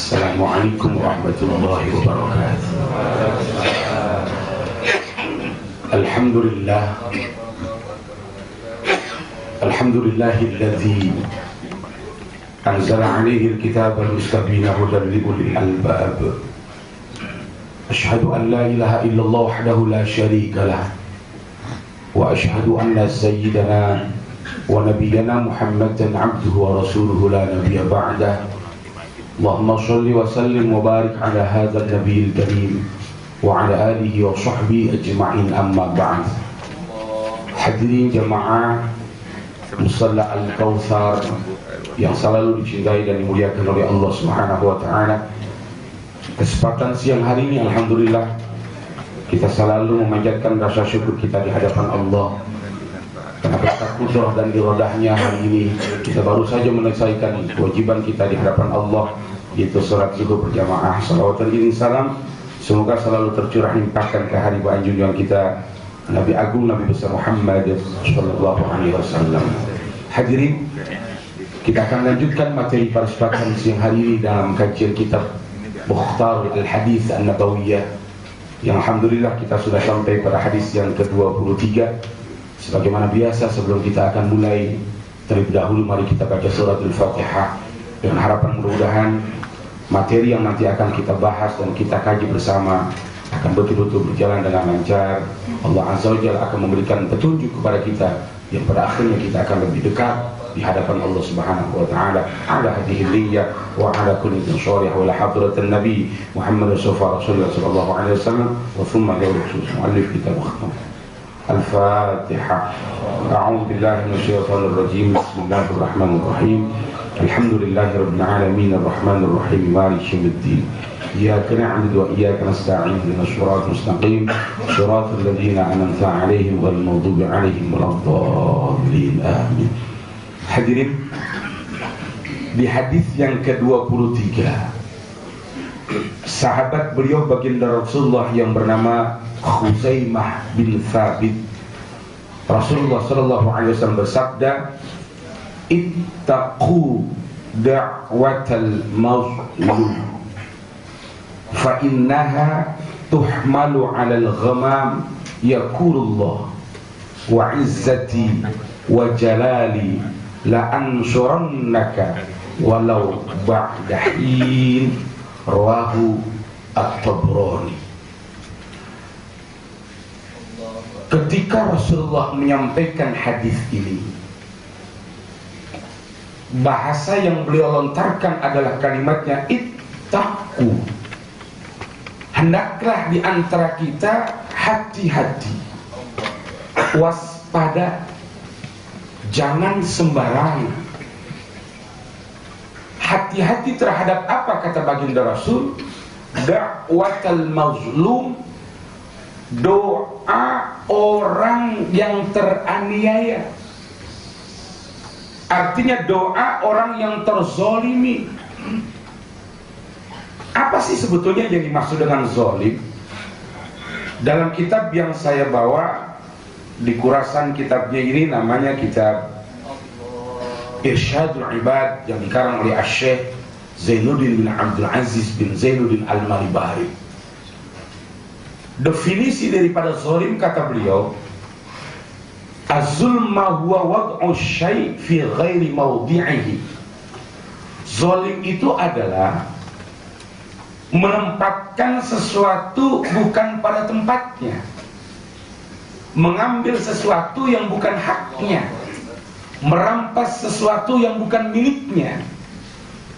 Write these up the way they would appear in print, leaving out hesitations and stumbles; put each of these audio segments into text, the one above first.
Assalamualaikum warahmatullahi wabarakatuh. Alhamdulillah. Alhamdulillahilladzi anzala 'alaihi al-kitaba al-mustabina hudan li-ulil albab. Asyhadu an la ilaha illallah wahdahu la syarika lah. Wa asyhadu anna sayyidana wa nabiyyana Muhammadan 'abduhu wa rasuluhu la nabiyya ba'dah. Allahumma shalli wa sallim wa barik ala hadzal nabiyil karim wa ala alihi wa sahbihi ajma'in, amma ba'd. Hadirin jamaah Musalla Al-Kautsar yang selalu dicintai dan dimuliakan oleh Allah Subhanahu wa taala. Kesempatan siang hari ini alhamdulillah kita selalu memanjatkan rasa syukur kita di hadapan Allah karena berkat kudrah dan iradahnya hari ini kita baru saja menyelesaikan kewajiban kita di hadapan Allah, yaitu salat zuhur berjamaah. Salawat dan salam semoga selalu tercurah limpahkan ke hari bahan junjungan kita Nabi Agung Nabi besar Muhammad sallallahu alaihi wasallam. Hadirin, kita akan lanjutkan materi pada kesempatan siang hari ini dalam kajian kitab Mukhtar al-Hadis an-Nabawiyah yang alhamdulillah kita sudah sampai pada hadis yang ke-23. Sebagaimana biasa, sebelum kita akan mulai, terlebih dahulu mari kita baca surat Al-Fatihah dengan harapan mudah-mudahan materi yang nanti akan kita bahas dan kita kaji bersama akan betul-betul berjalan dengan lancar. Allah Azza wa Jalla akan memberikan petunjuk kepada kita yang pada akhirnya kita akan lebih dekat di hadapan Allah Subhanahu wa taala. Ala hadhihi niyyah wa ala kulli sharih wa la hadratan nabi Muhammad Rasulullah sallallahu alaihi wasallam wa thumma yawrusul muallif kitab khatam. Al-Fatihah. A'udzu billahi minasyaitonir rajim. Bismillahirrahmanirrahim. Alhamdulillahirabbil alamin arrahmanir rahim maliki yaumiddin. Iyyaka na'budu wa iyyaka nasta'in ihdinas siratal mustaqim siratal ladzina an'amta 'alaihim ghairil maghdubi 'alaihim waladdallin. Amin. Hadirin, di hadis yang ke-23 sahabat beliau baginda Rasulullah yang bernama Khuzaimah bin Thabit, Rasulullah sallallahu alaihi wasallam bersabda, ittaqu da'watal mazlum fa innaha tuhmalu 'alal ghamam yaqulullah wa 'izzati wa jalali la ansurannaka walau ba'da hin. Rawahu At-Tabrani. Ketika Rasulullah menyampaikan hadis ini, bahasa yang beliau lontarkan adalah kalimatnya ittaqu. Hendaklah di antara kita hati-hati, waspada, jangan sembarangan. Hati-hati terhadap apa kata baginda Rasul? Da'watal mazlum, doa orang yang teraniaya. Artinya doa orang yang terzolimi. Apa sih sebetulnya yang dimaksud dengan zolim? Dalam kitab yang saya bawa di kurasan kitabnya ini, namanya kitab Irsyadul Ibad yang dikarang oleh Asy-Syaikh Zainuddin bin Abdul Aziz bin Zainuddin Al-Malibari. Definisi daripada zalim kata beliau, az-zulma huwa wad'u syai' fi ghairi mawdi'ihi. Zalim itu adalah menempatkan sesuatu bukan pada tempatnya, mengambil sesuatu yang bukan haknya, merampas sesuatu yang bukan miliknya.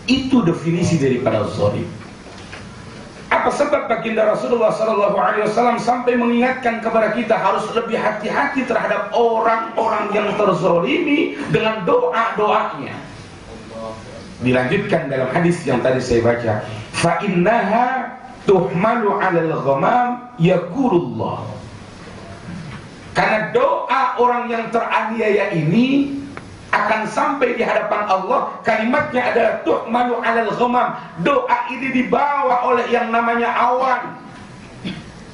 Itu definisi daripada zalim. Apa sebab baginda Rasulullah SAW sampai mengingatkan kepada kita harus lebih hati-hati terhadap orang-orang yang terzalimi dengan doa-doanya? Dilanjutkan dalam hadis yang tadi saya baca, fa innaha tuhmalu 'alal ghamam yaqulullah. Karena doa orang yang teraniaya ini akan sampai di hadapan Allah. Kalimatnya adalah tuhmalu 'alal ghamam. Doa ini dibawa oleh yang namanya awan.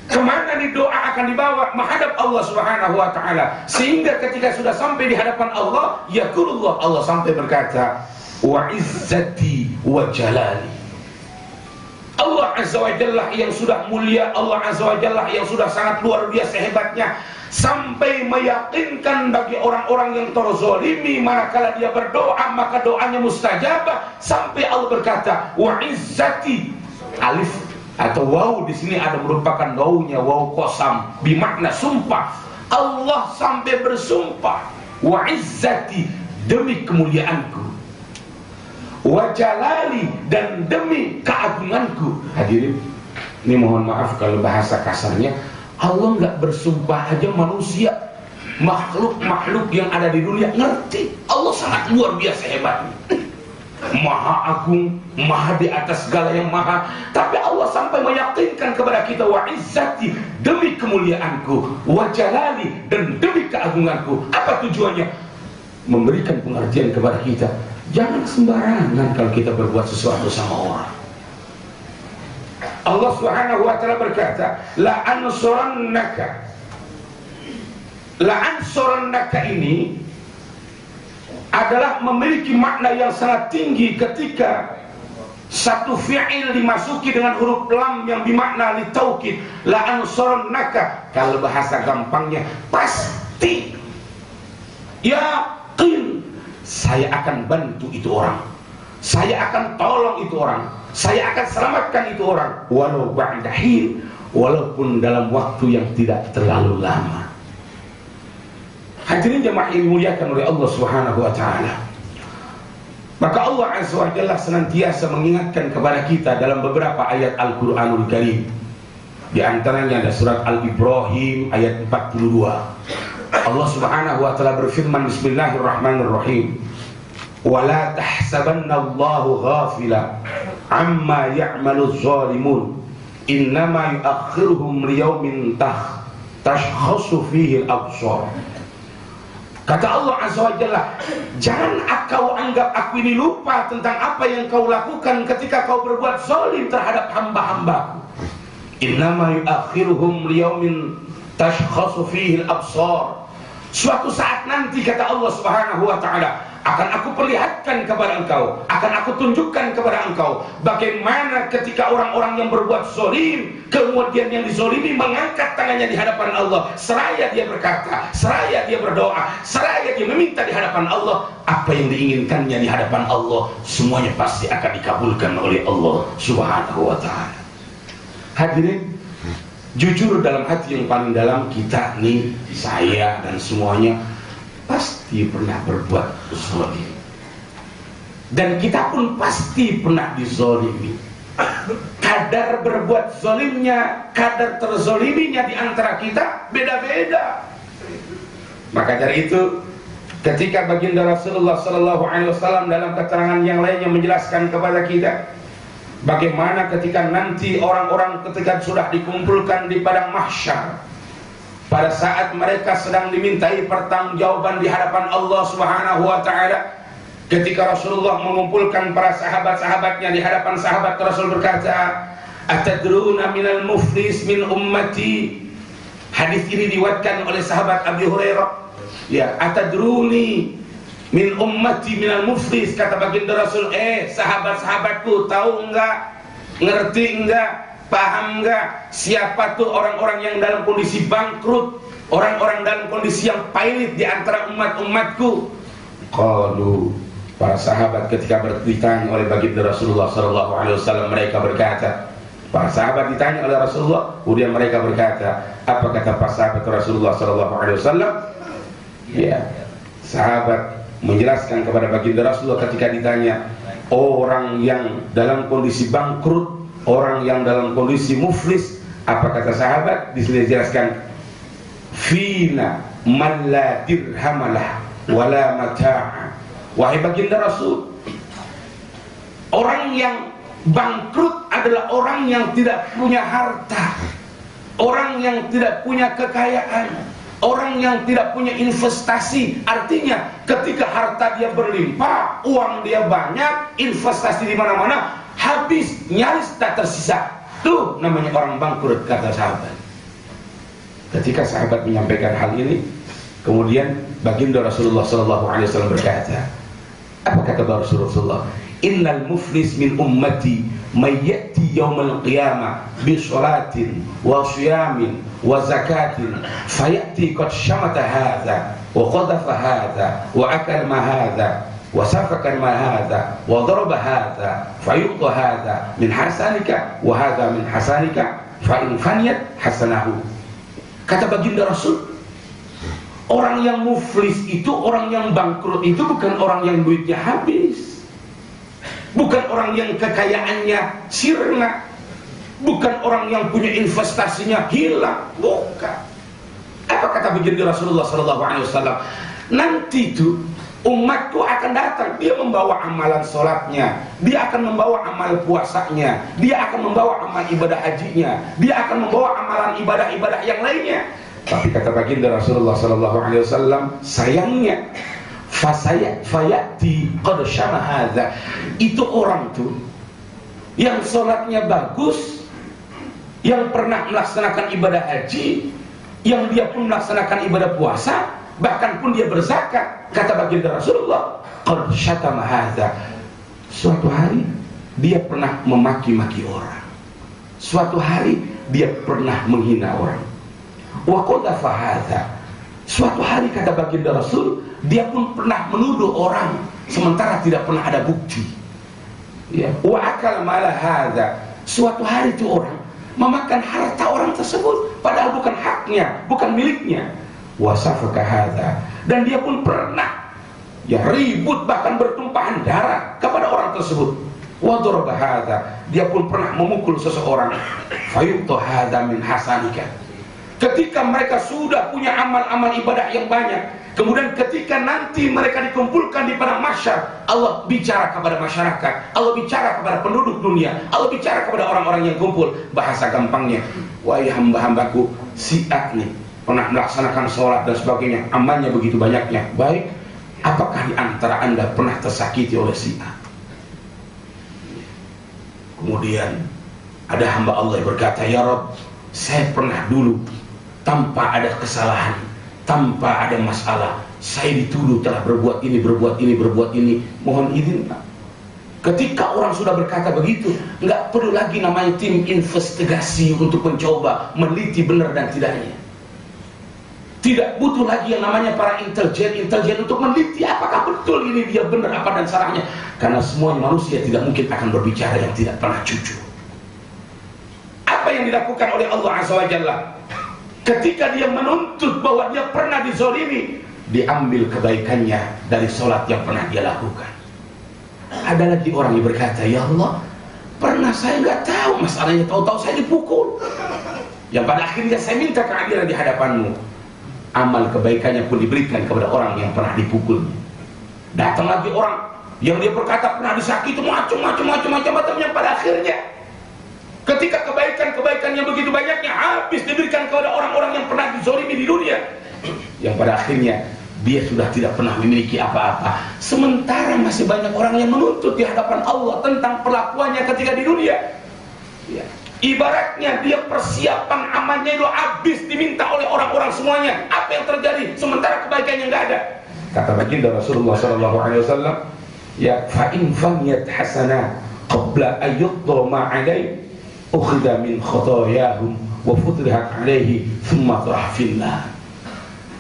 Kemana nih doa akan dibawa? Menghadap Allah Subhanahu wa taala. Sehingga ketika sudah sampai di hadapan Allah, yaqulullah, Allah sampai berkata, wa izzati wa jalali. Allah Azza wa Jalla yang sudah mulia, Allah Azza wa Jalla yang sudah sangat luar biasa hebatnya, sampai meyakinkan bagi orang-orang yang terzalimi manakala dia berdoa maka doanya mustajabah, sampai Allah berkata wa izzati, alif atau waw di sini ada merupakan wawunya waw qasam bermakna sumpah. Allah sampai bersumpah wa izzati, demi kemuliaanku, wa jalali, dan demi keagunganku. Hadirin, ini mohon maaf kalau bahasa kasarnya, Allah nggak bersumpah aja manusia, makhluk-makhluk yang ada di dunia ngerti Allah sangat luar biasa hebatnya, maha agung, maha di atas segala yang maha. Tapi Allah sampai meyakinkan kepada kita wa izzati, demi kemuliaanku, wa jalali, dan demi keagunganku. Apa tujuannya? Memberikan pengertian kepada kita, jangan sembarangan kalau kita berbuat sesuatu sama orang. Allah Subhanahu wa taala berkata, la ansurannaka ini adalah memiliki makna yang sangat tinggi ketika satu fi'il dimasuki dengan huruf lam yang bermakna li taukid. La ansurannaka, kalau bahasa gampangnya pasti, yakin, saya akan bantu itu orang, saya akan tolong itu orang, saya akan selamatkan itu orang, walau ba'da hin, walaupun dalam waktu yang tidak terlalu lama. Hadirin jemaah yang dimuliakan oleh Allah Subhanahu wa taala. Maka Allah Azza wa Jalla senantiasa mengingatkan kepada kita dalam beberapa ayat Al-Qur'anul Karim. Di antaranya ada surat Al-Ibrahim ayat 42. Allah Subhanahu wa taala berfirman, bismillahirrahmanirrahim, wala tahsabanallahu ghafila amma ya'maluz zalimun innama yu'akhiruhum liyaumin tashkhasu fihi al-absar. Kata Allah Azza wa Jalla, jangan kau anggap aku ini lupa tentang apa yang kau lakukan ketika kau berbuat zalim terhadap hamba-hambaku. Innama yu'akhiruhum liyaumin tashkhasu fihi al-absar. Suatu saat nanti, kata Allah Subhanahu wa taala, akan aku perlihatkan kepada engkau, akan aku tunjukkan kepada engkau bagaimana ketika orang-orang yang berbuat zalim, kemudian yang dizalimi mengangkat tangannya di hadapan Allah, seraya dia berkata, seraya dia berdoa, seraya dia meminta di hadapan Allah, apa yang diinginkannya di hadapan Allah semuanya pasti akan dikabulkan oleh Allah Subhanahu wa taala. Hadirin, jujur dalam hati yang paling dalam kita nih, saya dan semuanya pasti pernah berbuat zalim, dan kita pun pasti pernah dizalimi. Kadar berbuat zalimnya, kadar terzaliminya di antara kita beda-beda. Maka dari itu, ketika baginda Rasulullah SAW dalam keterangan yang lainnya menjelaskan kepada kita bagaimana ketika nanti orang-orang ketika sudah dikumpulkan di padang mahsyar, pada saat mereka sedang dimintai pertanggungjawaban di hadapan Allah Subhanahu wa taala, ketika Rasulullah mengumpulkan para sahabat-sahabatnya di hadapan sahabat, Rasul berkata, atadruna minal muflis min ummati. Hadis ini diriwayatkan oleh sahabat Abi Hurairah. Ya, atadruni min ummati minal muflis, kata baginda Rasul, sahabat-sahabatku, tahu enggak, ngerti enggak, paham enggak siapa tuh orang-orang yang dalam kondisi bangkrut, orang-orang dalam kondisi yang pailit di antara umat-umatku? Qalu, para sahabat ketika ditanya oleh baginda Rasulullah SAW, mereka berkata, para sahabat ditanya oleh Rasulullah, kemudian mereka berkata, apa kata para sahabat Rasulullah SAW? Ya, sahabat menjelaskan kepada baginda Rasulullah ketika ditanya, orang yang dalam kondisi bangkrut, orang yang dalam kondisi muflis, apa kata sahabat? Di sini dijelaskan, fina man la dirhamalah wala mata'a. Wahai baginda Rasul, orang yang bangkrut adalah orang yang tidak punya harta, orang yang tidak punya kekayaan, orang yang tidak punya investasi. Artinya ketika harta dia berlimpah, uang dia banyak, investasi di mana-mana, habis, nyaris tak tersisa. Tuh namanya orang bangkrut, kata sahabat. Ketika sahabat menyampaikan hal ini, kemudian baginda Rasulullah SAW berkata, apa kata Rasulullah? Innal muflis min ummati mayyati yaumal qiyamah bi sholatin wa siyamin wa zakatin fayati qad syamata hadza wa qadhafa hadza wa akal ma hadza wa safaka ma hadza wa daraba hadza fayuqta hadza min hasanika wa hadza min hasanika fa in faniyat hasanahu. Kata baginda Rasul, orang yang muflis itu, orang yang bangkrut itu bukan orang yang duitnya habis, bukan orang yang kekayaannya sirna, bukan orang yang punya investasinya hilang, bukan. Apa kata baginda Rasulullah SAW? Nanti itu umatku akan datang, dia membawa amalan sholatnya, dia akan membawa amal puasanya, dia akan membawa amal ibadah hajinya, dia akan membawa amalan ibadah-ibadah yang lainnya. Tapi kata baginda Rasulullah SAW, sayangnya fayati qad syama hadza, itu orang tuh yang sholatnya bagus, yang pernah melaksanakan ibadah haji, yang dia pun melaksanakan ibadah puasa, bahkan pun dia berzakat. Kata baginda Rasulullah, qad syatama hadza, suatu hari dia pernah memaki-maki orang, suatu hari dia pernah menghina orang. Wa qadhafa hadza, suatu hari kata baginda Rasul, dia pun pernah menuduh orang sementara tidak pernah ada bukti. Ya, wa akal mala hadza, suatu hari itu orang memakan harta orang tersebut padahal bukan haknya, bukan miliknya. Wa safaka hadza, dan dia pun pernah ya ribut bahkan bertumpahan darah kepada orang tersebut. Wa daraba hadza, dia pun pernah memukul seseorang. Fayuqta hadza min hasanika. Ketika mereka sudah punya amal-amal ibadah yang banyak, kemudian ketika nanti mereka dikumpulkan di padang mahsyar, Allah bicara kepada masyarakat, Allah bicara kepada penduduk dunia, Allah bicara kepada orang-orang yang kumpul. Bahasa gampangnya, wahai hamba-hambaku, si A nih pernah melaksanakan sholat dan sebagainya, amalnya begitu banyaknya. Baik, apakah di antara anda pernah tersakiti oleh si A? Kemudian ada hamba Allah yang berkata, ya Rabb, saya pernah dulu tanpa ada kesalahan, tanpa ada masalah, saya dituduh telah berbuat ini, berbuat ini, berbuat ini, mohon izin Pak. Ketika orang sudah berkata begitu, nggak perlu lagi namanya tim investigasi untuk mencoba meneliti benar dan tidaknya. Tidak butuh lagi yang namanya para intelijen untuk meneliti apakah betul ini dia benar apa dan salahnya. Karena semua manusia tidak mungkin akan berbicara yang tidak pernah jujur. Apa yang dilakukan oleh Allah Azza wa Jalla ketika dia menuntut bahwa dia pernah dizolimi, diambil kebaikannya dari sholat yang pernah dia lakukan. Ada lagi orang yang berkata, ya Allah, pernah saya nggak tahu masalahnya, tahu-tahu saya dipukul. Yang pada akhirnya saya minta keadilan di hadapanmu. Amal kebaikannya pun diberikan kepada orang yang pernah dipukulnya. Datang lagi orang yang dia berkata pernah disakiti, macam-macam yang pada akhirnya ketika kebaikan-kebaikan yang begitu banyaknya habis diberikan kepada orang-orang yang pernah dizolimi di dunia, yang pada akhirnya dia sudah tidak pernah memiliki apa-apa. Sementara masih banyak orang yang menuntut di hadapan Allah tentang perlakuannya ketika di dunia. Ya. Ibaratnya dia persiapan amalnya itu habis diminta oleh orang-orang semuanya. Apa yang terjadi sementara kebaikannya nggak ada? Kata baginda Rasulullah SAW, ya fa in faniyat hasanah qabla ayyudha ma alai ukhidha min khotoyahum wa futrihat alaihi thumma turahfillah.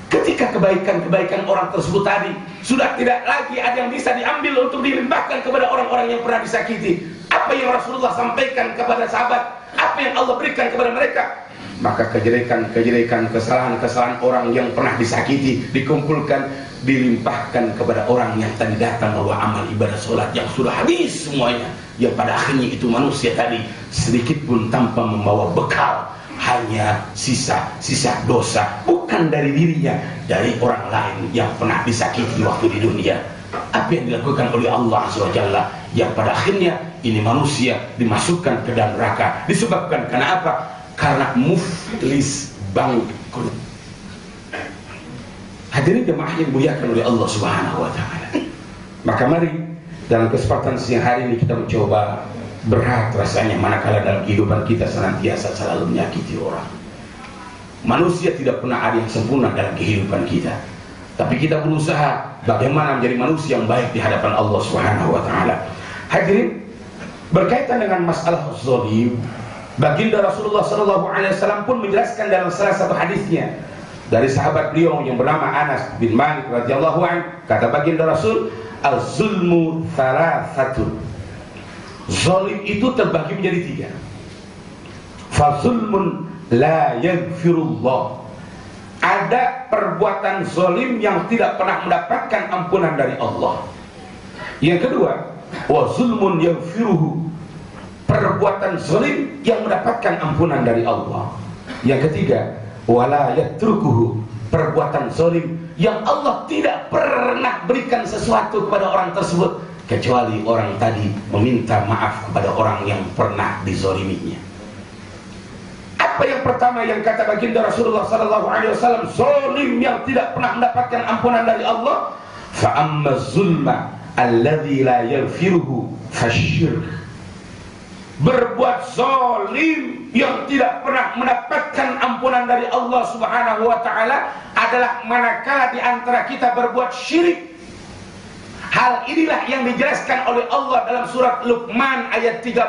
Ketika kebaikan-kebaikan orang tersebut tadi sudah tidak lagi ada yang bisa diambil untuk dilimpahkan kepada orang-orang yang pernah disakiti, apa yang Rasulullah sampaikan kepada sahabat, apa yang Allah berikan kepada mereka, maka kejelekan-kejelekan, kesalahan-kesalahan orang yang pernah disakiti dikumpulkan, dilimpahkan kepada orang yang tadi datang bahwa amal ibadah sholat yang sudah habis semuanya, yang pada akhirnya itu manusia tadi sedikit pun tanpa membawa bekal, hanya sisa dosa, bukan dari dirinya, dari orang lain yang pernah disakiti waktu di dunia. Apa yang dilakukan oleh Allah Azza wa Jalla, yang pada akhirnya ini manusia dimasukkan ke dalam neraka. Disebabkan karena apa? Karena muflis, bangkrut. Hadirin jemaah yang dimuliakan oleh Allah Subhanahu wa Ta'ala, maka mari dalam kesempatan siang hari ini kita mencoba. Berat rasanya manakala dalam kehidupan kita senantiasa selalu menyakiti orang. Manusia tidak pernah ada yang sempurna dalam kehidupan kita, tapi kita berusaha bagaimana menjadi manusia yang baik di hadapan Allah Subhanahu wa Ta'ala. Hadirin, Berkaitan dengan masalah zalim, baginda Rasulullah SAW pun menjelaskan dalam salah satu hadisnya dari sahabat beliau yang bernama Anas bin Malik radhiyallahu anhu, kata baginda Rasul, az-zulmu thalathatun. Zalim itu terbagi menjadi 3. Fazulmun la yaghfirullah. Ada perbuatan zalim yang tidak pernah mendapatkan ampunan dari Allah. Yang kedua, wa zulmun yaghfiruhu. Perbuatan zalim yang mendapatkan ampunan dari Allah. Yang ketiga, wala yatrukuhu. Perbuatan zalim yang Allah tidak pernah berikan sesuatu kepada orang tersebut kecuali orang tadi meminta maaf kepada orang yang pernah dizaliminya. Apa yang pertama yang kata baginda Rasulullah SAW, zalim yang tidak pernah mendapatkan ampunan dari Allah, fa amma zulma alladzi la yaghfiruhu fasyirk. Berbuat zalim yang tidak pernah mendapatkan ampunan dari Allah Subhanahu wa taala adalah manakala di antara kita berbuat syirik. Hal inilah yang dijelaskan oleh Allah dalam surat Luqman ayat 13.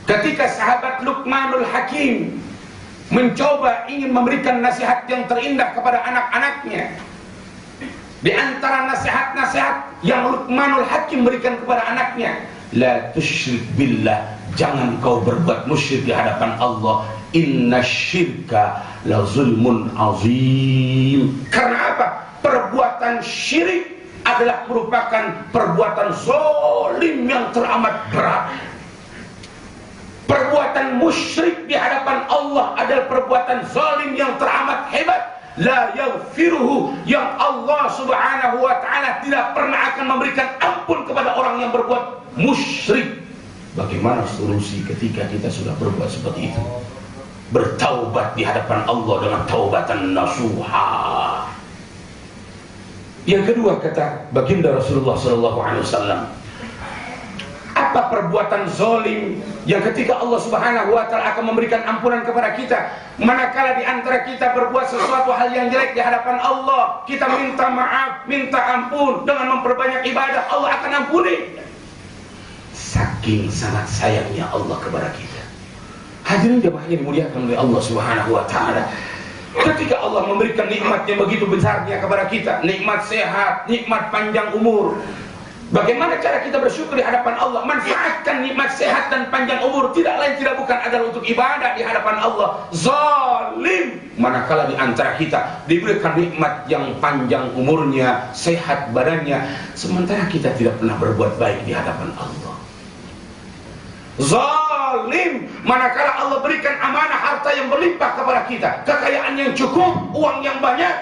Ketika sahabat Luqmanul Hakim mencoba ingin memberikan nasihat yang terindah kepada anak-anaknya, di antara nasihat-nasihat yang Luqmanul Hakim berikan kepada anaknya, la tusyrik billah, jangan kau berbuat musyrik di hadapan Allah, inna syirka la zulmun azim. Karena apa? Perbuatan syirik adalah merupakan perbuatan zalim yang teramat berat. Perbuatan musyrik di hadapan Allah adalah perbuatan zalim yang teramat hebat. La yaghfiruhu, yang Allah Subhanahu wa taala tidak pernah akan memberikan ampun kepada orang yang berbuat musyrik. Bagaimana solusi ketika kita sudah berbuat seperti itu? Bertaubat di hadapan Allah dengan taubatan nasuha. Yang kedua, kata baginda Rasulullah SAW, apa perbuatan zalim yang ketika Allah Subhanahu wa taala akan memberikan ampunan kepada kita? Manakala di antara kita berbuat sesuatu hal yang jelek di hadapan Allah, kita minta maaf, minta ampun dengan memperbanyak ibadah, Allah akan ampuni. Saking sangat sayangnya Allah kepada kita. Hadirin jemaah yang dimuliakan oleh Allah Subhanahu wa taala, ketika Allah memberikan nikmat yang begitu besarnya kepada kita, nikmat sehat, nikmat panjang umur, bagaimana cara kita bersyukur di hadapan Allah? Manfaatkan nikmat sehat dan panjang umur, tidak lain tidak bukan adalah untuk ibadah di hadapan Allah. Zalim manakala di antara kita diberikan nikmat yang panjang umurnya, sehat badannya, sementara kita tidak pernah berbuat baik di hadapan Allah. Zalim manakala Allah berikan amanah harta yang berlimpah kepada kita, kekayaan yang cukup, uang yang banyak,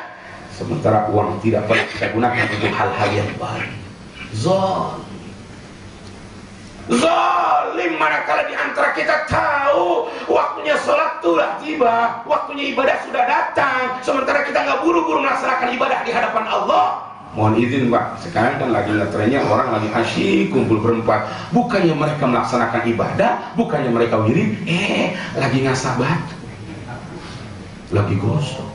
sementara uang tidak pernah kita gunakan untuk hal-hal yang baik. Zalim manakala di antara kita tahu waktunya sholat sudah tiba, waktunya ibadah sudah datang, sementara kita nggak buru-buru melaksanakan ibadah di hadapan Allah. Mohon izin Pak, sekarang kan lagi ngetrennya orang lagi asyik kumpul berempat, bukannya mereka melaksanakan ibadah, bukannya mereka wirid, lagi ngasah batu, lagi gosok.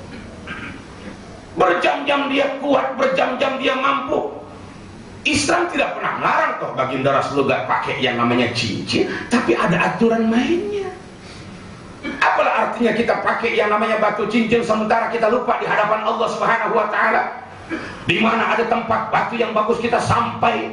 Berjam-jam dia kuat, berjam-jam dia mampu. Islam tidak pernah melarang toh baginda Rasulullah pakai yang namanya cincin, tapi ada aturan mainnya. Apalah artinya kita pakai yang namanya batu cincin sementara kita lupa di hadapan Allah Subhanahu wa taala? Di mana ada tempat batu yang bagus kita sampai,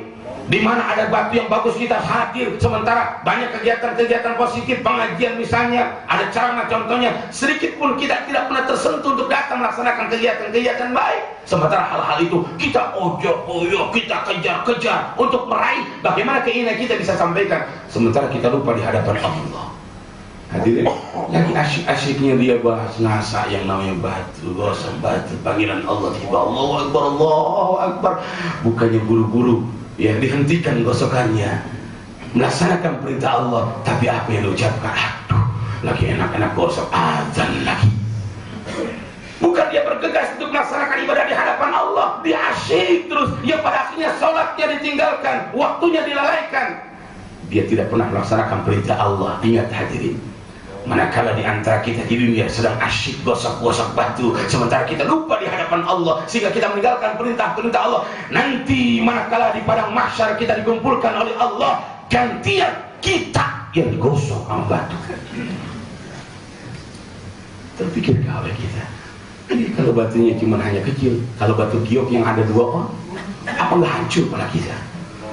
di mana ada batu yang bagus kita hadir, sementara banyak kegiatan-kegiatan positif, pengajian misalnya, ada ceramah contohnya, sedikit pun kita tidak pernah tersentuh untuk datang melaksanakan kegiatan-kegiatan baik, sementara hal-hal itu kita ojo-ojo, kita kejar-kejar untuk meraih bagaimana keinginan kita bisa sampaikan, sementara kita lupa di hadapan Allah. Hadirin, lagi asyik-asyiknya dia bahas ngasa yang namanya batu, gosok batu, panggilan Allah tiba, Allahu Akbar, Allahu Akbar, bukannya buru-buru ya dihentikan gosokannya, melaksanakan perintah Allah, tapi apa yang diucapkan? Aduh, lagi enak-enak gosok, azan lagi. Bukan dia bergegas untuk melaksanakan ibadah di hadapan Allah, dia asyik terus, yang pada akhirnya sholatnya ditinggalkan, waktunya dilalaikan. Dia tidak pernah melaksanakan perintah Allah. Ingat hadirin, manakala di antara kita di dunia sedang asyik gosok-gosok batu, sementara kita lupa di hadapan Allah, sehingga kita meninggalkan perintah-perintah Allah, nanti manakala di padang mahsyar kita dikumpulkan oleh Allah, gantian kita yang digosok sama batu. Terpikir oleh kita, ini kalau batunya cuma hanya kecil, kalau batu giok yang ada 2 orang, apa nggak hancur pada kita?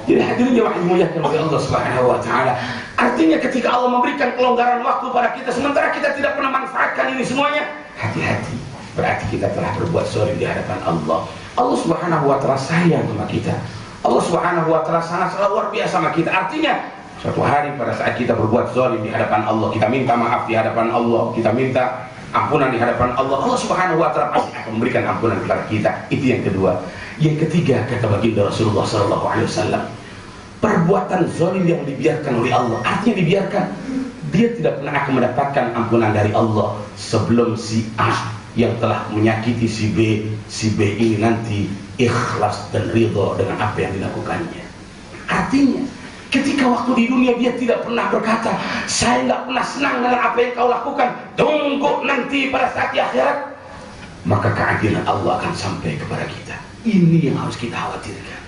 Jadi hadirin jemaah dimuliakan oleh Allah Subhanahu wa taala. Artinya ketika Allah memberikan kelonggaran waktu pada kita sementara kita tidak pernah manfaatkan ini semuanya, hati-hati. Berarti kita telah berbuat zalim di hadapan Allah. Allah Subhanahu wa taala sayang sama kita. Allah Subhanahu wa taala sangat luar biasa sama kita. Artinya suatu hari pada saat kita berbuat zalim di hadapan Allah, kita minta maaf di hadapan Allah, kita minta ampunan di hadapan Allah, Allah Subhanahu wa taala pasti akan memberikan ampunan kepada kita. Itu yang kedua. Yang ketiga, kata baginda Rasulullah sallallahu alaihi wasallam, perbuatan zalim yang dibiarkan oleh Allah, artinya dibiarkan, dia tidak pernah akan mendapatkan ampunan dari Allah sebelum si A yang telah menyakiti si B ini nanti ikhlas dan ridho dengan apa yang dilakukannya. Artinya ketika waktu di dunia dia tidak pernah berkata, saya nggak pernah senang dengan apa yang kau lakukan, tunggu nanti pada saat di akhirat, maka keadilan Allah akan sampai kepada kita. Ini yang harus kita khawatirkan.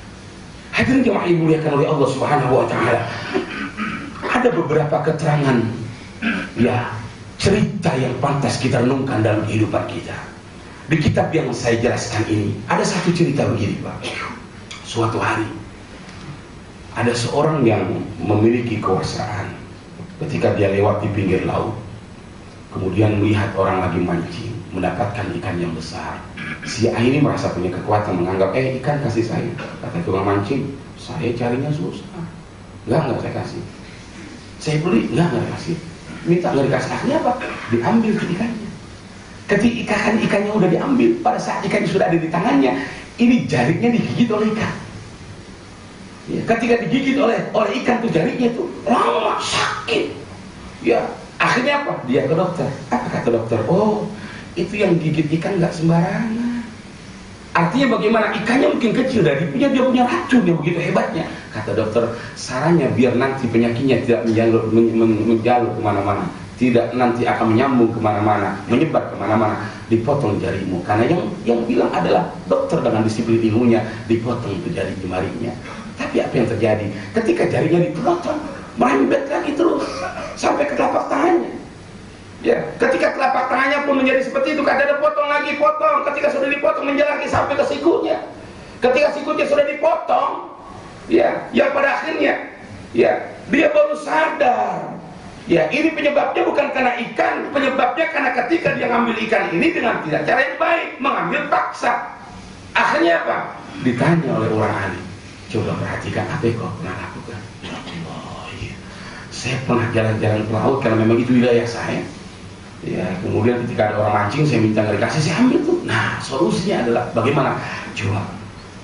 Hadirin jemaah yang dimuliakan oleh Allah Subhanahu wa taala. Ada beberapa keterangan, ya, cerita yang pantas kita renungkan dalam kehidupan kita. Di kitab yang saya jelaskan ini ada satu cerita begini, Pak. Suatu hari ada seorang yang memiliki kekuasaan. Ketika dia lewat di pinggir laut, kemudian melihat orang lagi mancing, mendapatkan ikan yang besar. Si A ini merasa punya kekuatan, menganggap ikan kasih saya. Kata tukang mancing, saya carinya susah, enggak saya kasih. Saya beli, enggak kasih. Minta nggak dikasih, akhirnya apa? Diambil ikannya. Ketika ikannya udah diambil, pada saat ikannya sudah ada di tangannya, ini jaringnya digigit oleh ikan. Ya, ketika digigit oleh ikan tuh jaringnya tuh lama sakit. Ya, akhirnya apa? Dia ke dokter. Apa kata dokter? Oh, itu yang gigit ikan nggak sembarangan. Artinya bagaimana? Ikannya mungkin kecil dari dia punya racun yang begitu hebatnya. Kata dokter, sarannya biar nanti penyakitnya tidak menjalur kemana-mana, tidak nanti akan menyambung kemana-mana, menyebar kemana-mana, dipotong jarimu. Karena yang bilang adalah dokter dengan disiplin ilmunya, dipotong itu jari jemarinya. Tapi apa yang terjadi? Ketika jarinya dipotong, merembet lagi terus sampai ke telapak tangannya. Ya, ketika telapak tangannya pun menjadi seperti itu, kata ada potong lagi, potong. Ketika sudah dipotong menjalar lagi sampai ke sikutnya. Ketika sikutnya sudah dipotong, ya, yang pada akhirnya, ya, dia baru sadar. Ya, ini penyebabnya bukan karena ikan, penyebabnya karena ketika dia ngambil ikan ini dengan tidak cara yang baik, mengambil paksa. Akhirnya apa? Ditanya oleh orang ahli, coba perhatikan apa yang kau pernah lakukan. Ya Allah, iya. Saya pernah jalan-jalan ke laut karena memang itu wilayah saya. Ya, kemudian ketika ada orang mancing, saya minta nggak dikasih, saya ambil tuh. Nah, solusinya adalah bagaimana? Coba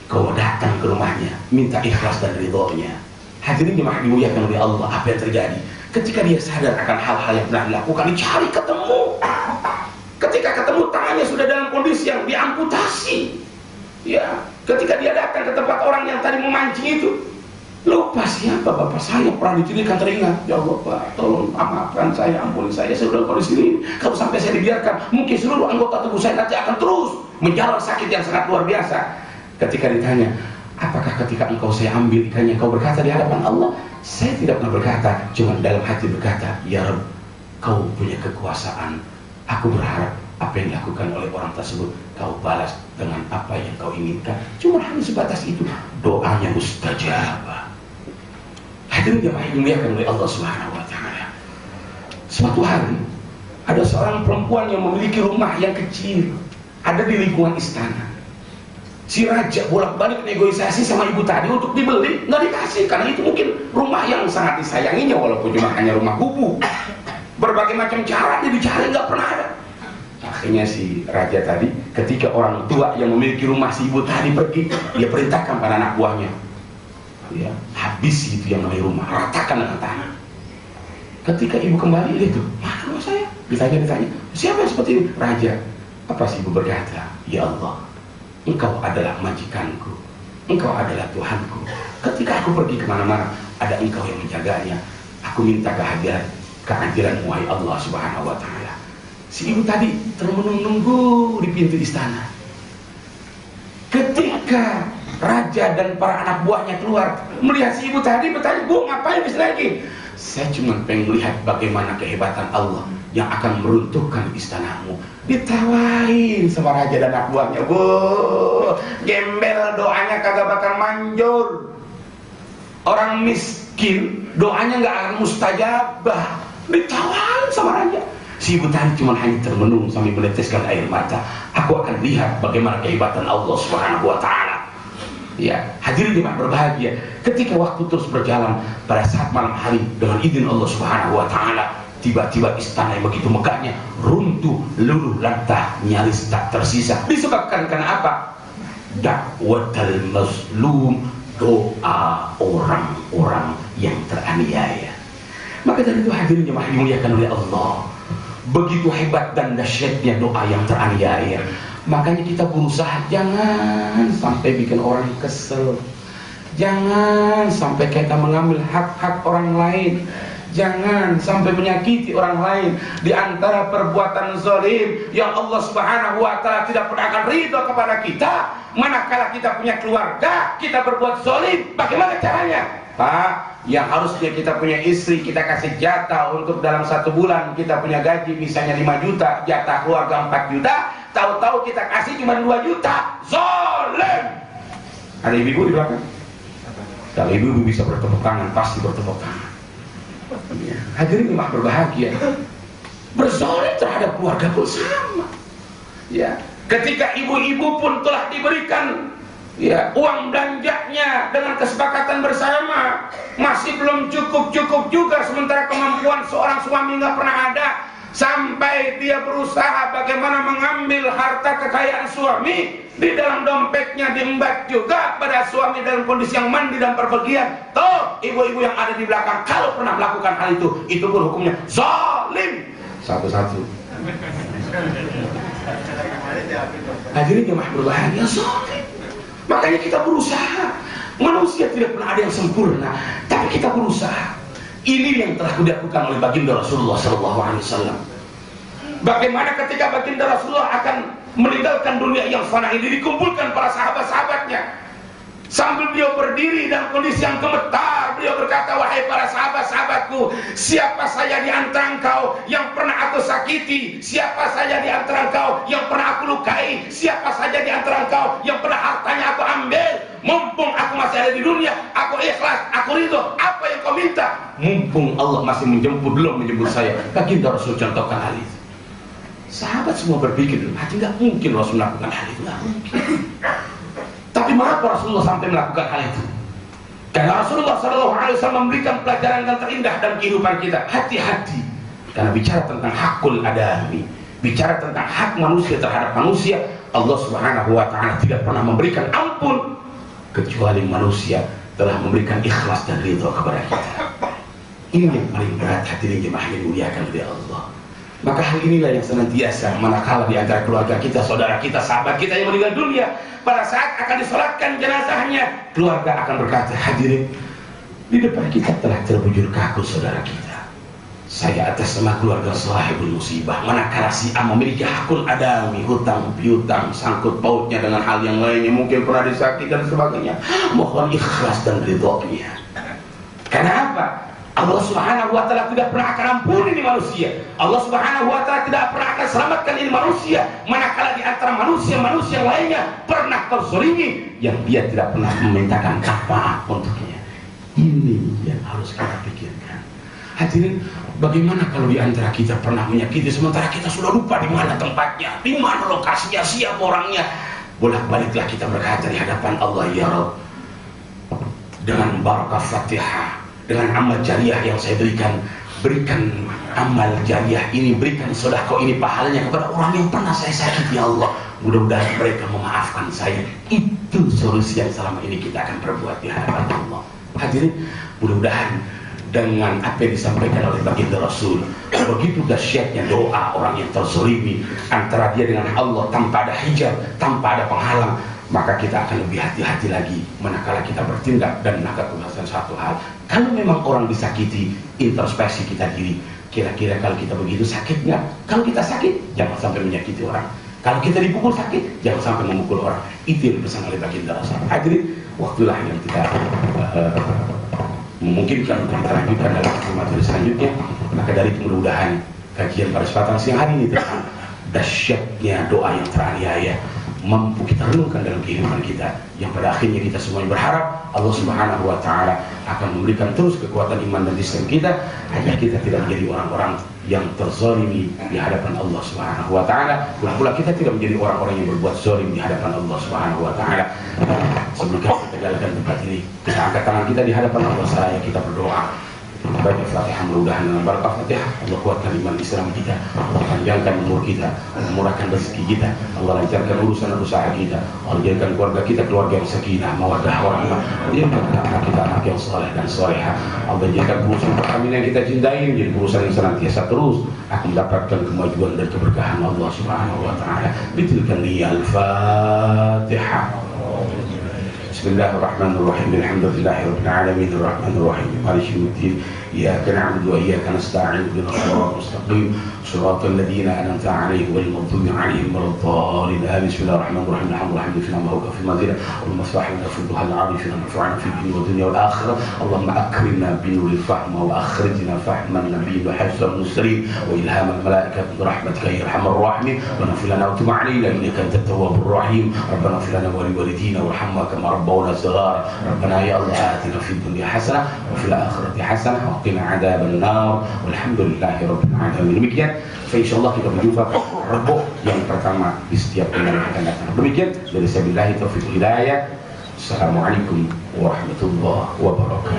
kau datang ke rumahnya, minta ikhlas dan ridhonya. Hadirin jemaah dimuliakan oleh Allah, apa yang terjadi? Ketika dia sadar akan hal-hal yang pernah dilakukan, dicari ketemu. Ketika ketemu, tangannya sudah dalam kondisi yang diamputasi. Ya, ketika dia datang ke tempat orang yang tadi memancing itu, lupa siapa bapak saya, pernah diceritakan, teringat, ya Allah Pak, tolong maafkan saya, ampuni saya sudah kondisi ini. Kalau sampai saya dibiarkan, mungkin seluruh anggota tubuh saya nanti akan terus menjalar sakit yang sangat luar biasa. Ketika ditanya, apakah ketika engkau saya ambil ikannya, kau berkata di hadapan Allah? Saya tidak pernah berkata, cuma dalam hati berkata, ya Rabb, kau punya kekuasaan, aku berharap apa yang dilakukan oleh orang tersebut kau balas dengan apa yang kau inginkan. Cuma hanya sebatas itu, doanya mustajabah. Hadirin jemaah yang dimuliakan oleh Allah Subhanahu wa taala. Suatu hari ada seorang perempuan yang memiliki rumah yang kecil, ada di lingkungan istana. Si raja bolak-balik negosiasi sama ibu tadi untuk dibeli, nggak dikasih karena itu mungkin rumah yang sangat disayanginya walaupun cuma hanya rumah gubuk. Berbagai macam caranya dicari nggak pernah ada. Akhirnya si raja tadi, ketika orang tua yang memiliki rumah si ibu tadi pergi, dia perintahkan pada anak buahnya, ya, habis itu yang namanya rumah, ratakan dengan tanah. Ketika ibu kembali, itu mana rumah saya? Ditanya, siapa yang seperti ini? Raja. Apa si ibu berkata? Ya Allah, engkau adalah majikanku, engkau adalah Tuhanku. Ketika aku pergi kemana-mana, ada engkau yang menjaganya. Aku minta kehadiran wahai Allah Subhanahu wa taala. Si ibu tadi termenung-nunggu di pintu istana. Ketika Raja dan para anak buahnya keluar melihat si ibu tadi, bertanya, "Bu, ngapain di sini lagi?" "Saya cuma pengen melihat bagaimana kehebatan Allah yang akan meruntuhkan istanamu." Ditawain sama raja dan anak buahnya. Bu, gembel, doanya kagak bakal manjur. Orang miskin doanya nggak akan mustajabah. Ditawain sama raja. Si ibu tadi cuma hanya termenung sambil meneteskan air mata. Aku akan lihat bagaimana kehebatan Allah Subhanahu wa Ta'ala. Ya, hadirin jemaah berbahagia, ketika waktu terus berjalan, pada saat malam hari dengan izin Allah Subhanahu wa Ta'ala, tiba-tiba istana yang begitu megahnya runtuh, luluh lantah, nyaris tak tersisa. Disebabkan karena apa? Dakwatul mazlum, doa orang-orang yang teraniaya. Maka dari itu hadirin jemaah dimuliakan oleh Allah, begitu hebat dan dahsyatnya doa yang teraniaya. Makanya kita berusaha jangan sampai bikin orang kesel, jangan sampai kita mengambil hak-hak orang lain, jangan sampai menyakiti orang lain. Di antara perbuatan zalim yang Allah Subhanahu wa Ta'ala tidak pernah akan ridho kepada kita, manakala kita punya keluarga kita berbuat zalim. Bagaimana caranya? Pak, yang harusnya kita punya istri, kita kasih jatah untuk dalam 1 bulan kita punya gaji misalnya 5 juta, jatah keluarga 4 juta, tahu-tahu kita kasih cuma 2 juta. Zalim. Ada ibu-ibu di belakang? Kalau ibu-ibu bisa bertepuk tangan, pasti bertepuk tangan. Ya. Hadirin jemaah berbahagia, berzalim terhadap keluarga pun sama. Ya. Ketika ibu-ibu pun telah diberikan uang belanjanya dengan kesepakatan bersama, masih belum cukup juga, sementara kemampuan seorang suami nggak pernah ada, sampai dia berusaha bagaimana mengambil harta kekayaan suami, di dalam dompetnya diembat juga pada suami dalam kondisi yang mandi dan perpergian. Tuh ibu-ibu yang ada di belakang, kalau pernah melakukan hal itu pun hukumnya zalim. Satu-satu. Hadirin jemaah berbahagia, zalim. Makanya kita berusaha. Manusia tidak pernah ada yang sempurna, tapi kita berusaha. Ini yang telah dilakukan oleh baginda Rasulullah SAW. Bagaimana ketika baginda Rasulullah akan meninggalkan dunia yang fana ini, dikumpulkan para sahabat-sahabatnya. Sambil beliau berdiri dalam kondisi yang gemetar, beliau berkata, "Wahai para sahabat-sahabatku, siapa saja di antara engkau yang pernah aku sakiti, siapa saja di antara engkau yang pernah aku lukai, siapa saja di antara engkau yang pernah hartanya aku ambil, mumpung aku masih ada di dunia, aku ikhlas, aku ridho, apa yang kau minta, mumpung Allah masih belum menjemput saya." Baginda Rasul contohkan hal itu. Sahabat semua berpikir, hati nggak mungkin Rasul melakukan hal itu, nggak mungkin. Tapi mengapa Rasulullah sampai melakukan hal itu? Karena Rasulullah SAW memberikan pelajaran yang terindah dalam kehidupan kita. Hati-hati, karena bicara tentang hakul adami, bicara tentang hak manusia terhadap manusia, Allah Subhanahu wa Ta'ala tidak pernah memberikan ampun kecuali manusia telah memberikan ikhlas dan ridho kepada kita. Ini yang paling berat, hadirin jemaah yang dimuliakan oleh Allah. Maka hal inilah yang senantiasa manakala di antara keluarga kita, saudara kita, sahabat kita yang meninggal dunia, pada saat akan disolatkan jenazahnya, keluarga akan berkata, "Hadirin, di depan kita telah terbujur kaku saudara kita. Saya atas nama keluarga sahibul musibah, manakala si A memiliki hakul adami, hutang piutang, sangkut pautnya dengan hal yang lainnya, mungkin pernah disakiti dan sebagainya, mohon ikhlas dan ridhonya." Karena apa? Allah Subhanahu wa Ta'ala tidak pernah akan ampuni ini manusia. Allah Subhanahu wa Ta'ala tidak pernah akan selamatkan ini manusia, manakala di antara manusia-manusia lainnya pernah terzalimi yang dia tidak pernah memintakan maaf untuknya. Ini yang harus kita pikirkan. Hadirin, bagaimana kalau di antara kita pernah menyakiti sementara kita sudah lupa di mana tempatnya, di mana lokasinya, siapa orangnya. Bolak-baliklah kita berkata di hadapan Allah, "Ya Rabb, dengan barakah Fatihah, dengan amal jariah yang saya berikan amal jariah ini, berikan sedekah ini pahalanya kepada orang yang pernah saya sakiti, ya Allah. Mudah-mudahan mereka memaafkan saya." Itu solusi yang selama ini kita akan perbuat di hadapan Allah. Hadirin, mudah-mudahan dengan apa yang disampaikan oleh baginda Rasul, begitu dahsyatnya doa orang yang terzalimi antara dia dengan Allah tanpa ada hijab, tanpa ada penghalang, maka kita akan lebih hati-hati lagi manakala kita bertindak dan melakukan satu hal. Kalau memang orang disakiti, introspeksi kita diri, kira-kira kalau kita begitu sakit nggak? Kalau kita sakit, jangan sampai menyakiti orang. Kalau kita dipukul sakit, jangan sampai memukul orang. Itu yang dipesan oleh baginda Rasul. Hadirin, waktulah yang kita memungkinkan untuk kita lanjutkan dalam materi selanjutnya. Maka dari itu mudah-mudahan kajian pada kesempatan siang hari ini tentang dahsyatnya doa yang teraniaya mampu kita renungkan dalam kehidupan kita, yang pada akhirnya kita semuanya berharap Allah Subhanahu wa taala akan memberikan terus kekuatan iman dan Islam kita agar kita tidak menjadi orang-orang yang terzalimi di hadapan Allah Subhanahu wa taala, dan pula kita tidak menjadi orang-orang yang berbuat zalim di hadapan Allah Subhanahu wa taala. Sebelum kita tinggalkan tempat ini, kita angkat tangan kita di hadapan Allah seraya kita berdoa. Baca Fatihah, mudah-mudahan dengan barakah Fatihah Allah kuatkan iman Islam kita, Allah panjangkan umur kita, Allah murahkan rezeki kita, Allah lancarkan urusan usaha kita, Allah jadikan keluarga kita keluarga yang sakinah, mawaddah, warahmah, jadikan anak kita anak yang saleh dan salehah, Allah jadikan urusan perkawinan yang kita cintai menjadi urusan yang senantiasa terus akan mendapatkan kemajuan dan keberkahan Allah Subhanahu wa taala. Bitilkan liyal Fatihah. Bismillahirrahmanirrahim. Alhamdulillahirabbil alamin arrahmanir rahim maliki yaumiddin iyyaka na'budu wa iyyaka nasta'in ihdinas siratal mustaqim siratal ladzina an'amta 'alaihim ghairil maghdubi 'alaihim waladdallin. Bismillahirrahmanirrahim. Alhamdulillahi fina ma huwa fi madina wal masrahina fi duhal 'arifina nafa'ana fi dunya wa dunya wal akhirah. Allahumma akrimna bi nuril fahm wa akhrijna fahman nabiyyi wa hifzal muslim wa ilhamal malaikati bi rahmatika ya arhamar rahimin wa nafil lana wa tub 'alaina innaka antat tawwabur rahim. Rabbana fil lana wa li walidina warhamna kama ربنا صغار. ربنا يا الله آتنا في الدنيا حسنة وفي الآخرة حسنة وقنا عذاب النار والحمد لله رب العالمين. Demikian, insyaallah kita berjumpa Rabu yang pertama di setiap bulan yang akan datang. Demikian dari saya, billahi taufiq hidayah. Assalamualaikum warahmatullahi wabarakatuh.